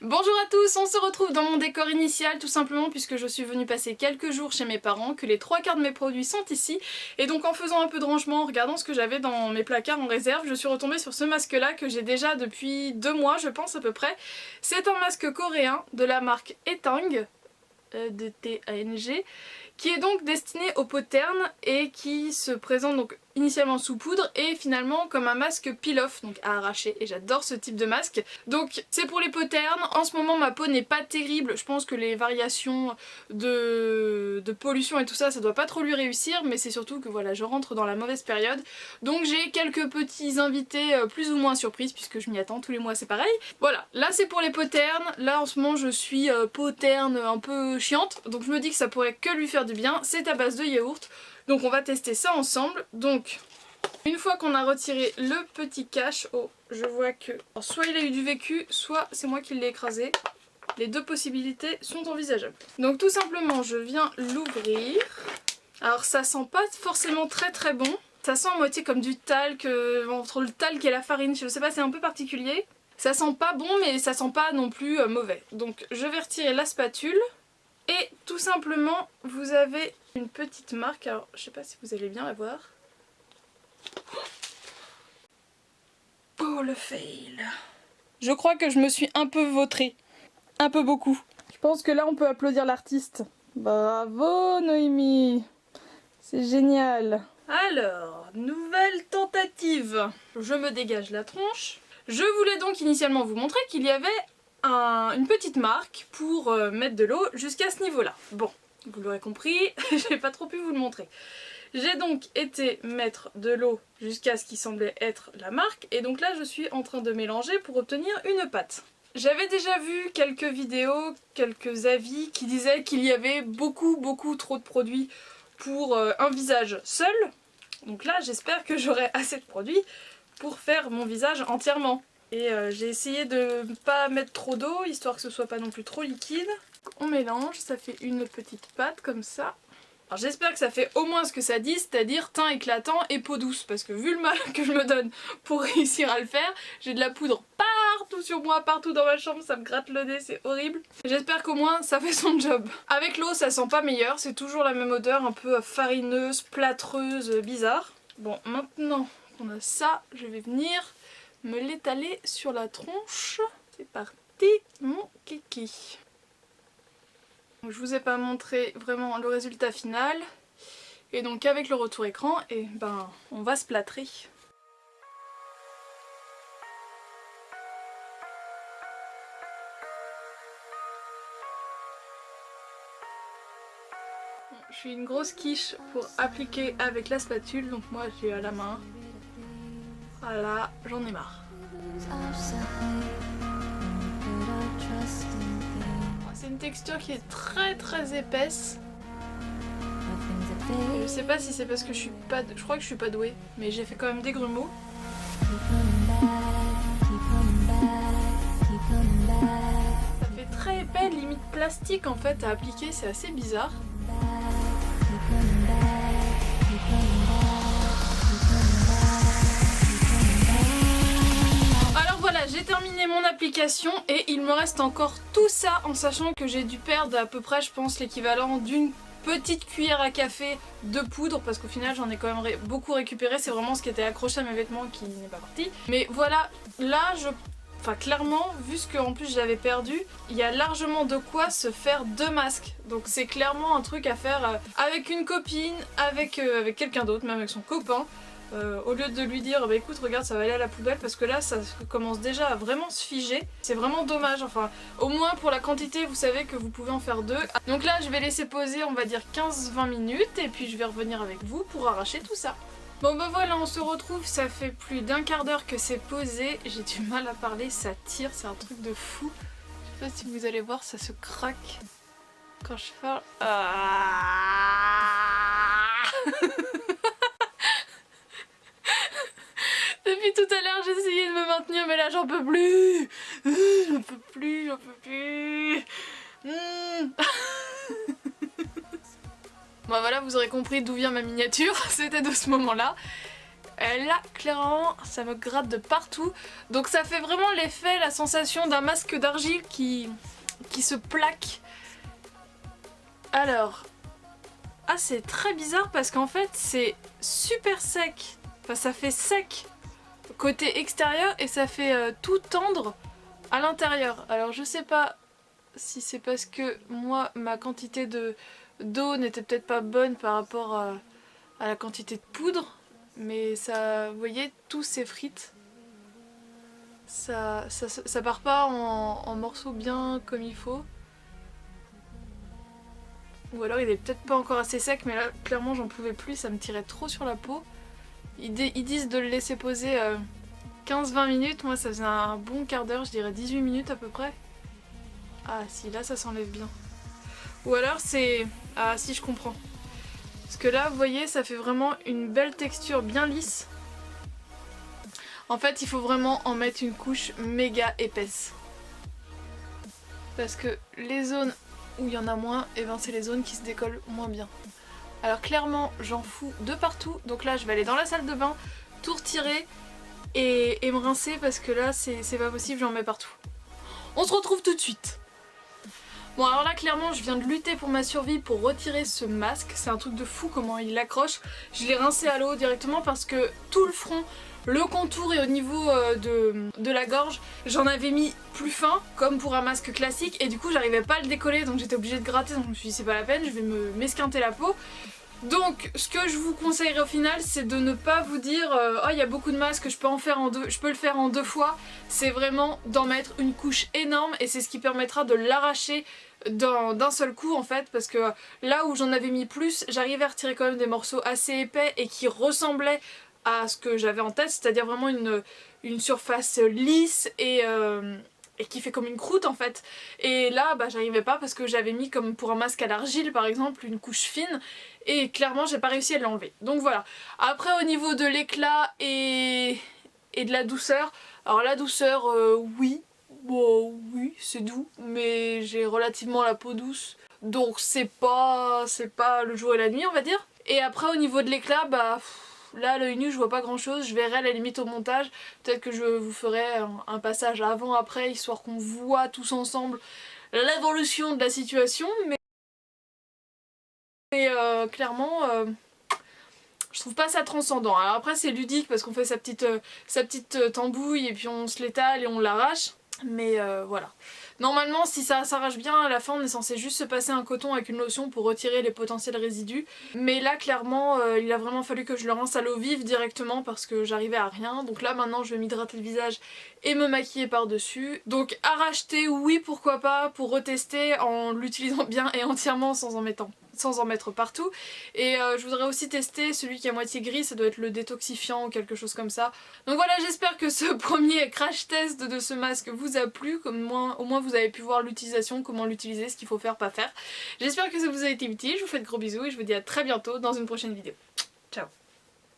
Bonjour à tous, on se retrouve dans mon décor initial tout simplement puisque je suis venue passer quelques jours chez mes parents, que les 3/4 de mes produits sont ici et donc en faisant un peu de rangement, en regardant ce que j'avais dans mes placards en réserve, je suis retombée sur ce masque là que j'ai déjà depuis 2 mois je pense à peu près. C'est un masque coréen de la marque Etang, de T-A-N-G, qui est donc destiné aux peaux ternes et qui se présente donc initialement sous poudre et finalement comme un masque peel-off, donc à arracher, et j'adore ce type de masque. Donc c'est pour les peaux ternes. En ce moment ma peau n'est pas terrible, je pense que les variations de pollution et tout ça, ça doit pas trop lui réussir, mais c'est surtout que voilà, je rentre dans la mauvaise période. Donc j'ai quelques petits invités plus ou moins surprises puisque je m'y attends, tous les mois c'est pareil. Voilà, là c'est pour les peaux ternes, là en ce moment je suis peau terne un peu chiante, donc je me dis que ça pourrait que lui faire du bien. C'est à base de yaourt. Donc on va tester ça ensemble. Donc une fois qu'on a retiré le petit cache, oh je vois que alors, soit il a eu du vécu, soit c'est moi qui l'ai écrasé. Les deux possibilités sont envisageables. Donc tout simplement je viens l'ouvrir. Alors ça sent pas forcément très bon. Ça sent à moitié comme du talc, entre le talc et la farine, je sais pas, c'est un peu particulier. Ça sent pas bon mais ça sent pas non plus mauvais. Donc je vais retirer la spatule. Et tout simplement, vous avez une petite marque, alors je sais pas si vous allez bien la voir. Oh le fail! Je crois que je me suis un peu vautrée. Un peu beaucoup. Je pense que là on peut applaudir l'artiste. Bravo Noémie! C'est génial! Alors, nouvelle tentative. Je me dégage la tronche. Je voulais donc initialement vous montrer qu'il y avait une petite marque pour mettre de l'eau jusqu'à ce niveau là. Bon, vous l'aurez compris, j'ai pas trop pu vous le montrer. J'ai donc été mettre de l'eau jusqu'à ce qui semblait être la marque et donc là je suis en train de mélanger pour obtenir une pâte. J'avais déjà vu quelques vidéos, quelques avis qui disaient qu'il y avait beaucoup trop de produits pour un visage seul. Donc là j'espère que j'aurai assez de produits pour faire mon visage entièrement. Et j'ai essayé de ne pas mettre trop d'eau, histoire que ce soit pas non plus trop liquide. On mélange, ça fait une petite pâte comme ça. Alors j'espère que ça fait au moins ce que ça dit, c'est-à-dire teint éclatant et peau douce. Parce que vu le mal que je me donne pour réussir à le faire, j'ai de la poudre partout sur moi, partout dans ma chambre, ça me gratte le nez, c'est horrible. J'espère qu'au moins ça fait son job. Avec l'eau ça sent pas meilleur, c'est toujours la même odeur, un peu farineuse, plâtreuse, bizarre. Bon, maintenant qu'on a ça, je vais venir me l'étaler sur la tronche. C'est parti mon kiki. Je vous ai pas montré vraiment le résultat final. Et donc avec le retour écran, et ben on va se plâtrer. Je suis une grosse quiche pour appliquer avec la spatule, donc moi j'ai à la main. Voilà, j'en ai marre. C'est une texture qui est très épaisse. Je sais pas si c'est parce que je suis pas... Je crois que je suis pas douée, mais j'ai fait quand même des grumeaux. Ça fait très épais, limite plastique en fait à appliquer, c'est assez bizarre. J'ai terminé mon application et il me reste encore tout ça en sachant que j'ai dû perdre à peu près je pense l'équivalent d'une petite cuillère à café de poudre parce qu'au final j'en ai quand même beaucoup récupéré, c'est vraiment ce qui était accroché à mes vêtements qui n'est pas parti. Mais voilà, là enfin clairement, vu ce qu'en plus j'avais perdu, il y a largement de quoi se faire 2 masques. Donc c'est clairement un truc à faire avec une copine, avec quelqu'un d'autre, même avec son copain. Au lieu de lui dire bah écoute regarde ça va aller à la poubelle parce que là ça commence déjà à vraiment se figer. C'est vraiment dommage, enfin au moins pour la quantité vous savez que vous pouvez en faire 2. Donc là je vais laisser poser on va dire 15-20 minutes et puis je vais revenir avec vous pour arracher tout ça. Bon bah voilà on se retrouve, ça fait plus d'1/4 d'heure que c'est posé, j'ai du mal à parler, ça tire, c'est un truc de fou. Je sais pas si vous allez voir ça se craque quand je parle. Depuis tout à l'heure j'ai essayé de me maintenir mais là j'en peux plus. J'en peux plus. Bon voilà vous aurez compris d'où vient ma miniature, c'était de ce moment là. Et là clairement ça me gratte de partout. Donc ça fait vraiment l'effet, la sensation d'un masque d'argile qui se plaque. Alors... Ah c'est très bizarre parce qu'en fait c'est super sec. Enfin ça fait sec côté extérieur et ça fait tout tendre à l'intérieur. Alors je sais pas si c'est parce que moi ma quantité d'eau n'était peut-être pas bonne par rapport à la quantité de poudre, mais ça, vous voyez, tout s'effrite. Ça part pas en morceaux bien comme il faut. Ou alors il est peut-être pas encore assez sec, mais là clairement j'en pouvais plus, ça me tirait trop sur la peau. Ils disent de le laisser poser 15-20 minutes, moi ça faisait un bon quart d'heure, je dirais 18 minutes à peu près. Ah si, là ça s'enlève bien. Ou alors c'est... Ah si, je comprends. Parce que là, vous voyez, ça fait vraiment une belle texture bien lisse. En fait, il faut vraiment en mettre une couche méga épaisse. Parce que les zones où il y en a moins, et ben c'est les zones qui se décollent moins bien. Alors clairement, j'en fous de partout. Donc là, je vais aller dans la salle de bain, tout retirer et me rincer parce que là, c'est pas possible, j'en mets partout. On se retrouve tout de suite. Bon alors là clairement je viens de lutter pour ma survie pour retirer ce masque, c'est un truc de fou comment il l'accroche. Je l'ai rincé à l'eau directement parce que tout le front, le contour et au niveau de la gorge, j'en avais mis plus fin comme pour un masque classique et du coup j'arrivais pas à le décoller donc j'étais obligée de gratter, donc je me suis dit c'est pas la peine, je vais m'esquinter la peau. Donc ce que je vous conseillerais au final c'est de ne pas vous dire oh il y a beaucoup de masques, je peux le faire en deux fois. C'est vraiment d'en mettre une couche énorme et c'est ce qui permettra de l'arracher d'un seul coup en fait, parce que là où j'en avais mis plus, j'arrivais à retirer quand même des morceaux assez épais et qui ressemblaient à ce que j'avais en tête, c'est-à-dire vraiment une surface lisse et qui fait comme une croûte en fait. Et là bah j'arrivais pas parce que j'avais mis comme pour un masque à l'argile par exemple une couche fine et clairement j'ai pas réussi à l'enlever. Donc voilà. Après au niveau de l'éclat et de la douceur, alors la douceur oui, bon oui c'est doux mais j'ai relativement la peau douce donc c'est pas le jour et la nuit on va dire. Et après au niveau de l'éclat bah là, à l'œil nu, je vois pas grand chose. Je verrai à la limite au montage. Peut-être que je vous ferai un passage avant-après, histoire qu'on voit tous ensemble l'évolution de la situation. Mais clairement, je trouve pas ça transcendant. Alors après, c'est ludique parce qu'on fait sa petite tambouille et puis on se l'étale et on l'arrache. Mais voilà. Normalement si ça s'arrache bien à la fin on est censé juste se passer un coton avec une lotion pour retirer les potentiels résidus. Mais là clairement il a vraiment fallu que je le rince à l'eau vive directement parce que j'arrivais à rien. Donc là maintenant je vais m'hydrater le visage et me maquiller par dessus. Donc à racheter oui pourquoi pas pour retester en l'utilisant bien et entièrement sans en mettre partout. Et je voudrais aussi tester celui qui est à moitié gris, ça doit être le détoxifiant ou quelque chose comme ça. Donc voilà, j'espère que ce premier crash test de ce masque vous a plu, comme au moins vous avez pu voir l'utilisation, comment l'utiliser, ce qu'il faut faire, pas faire. J'espère que ça vous a été utile, je vous fais de gros bisous et je vous dis à très bientôt dans une prochaine vidéo. Ciao.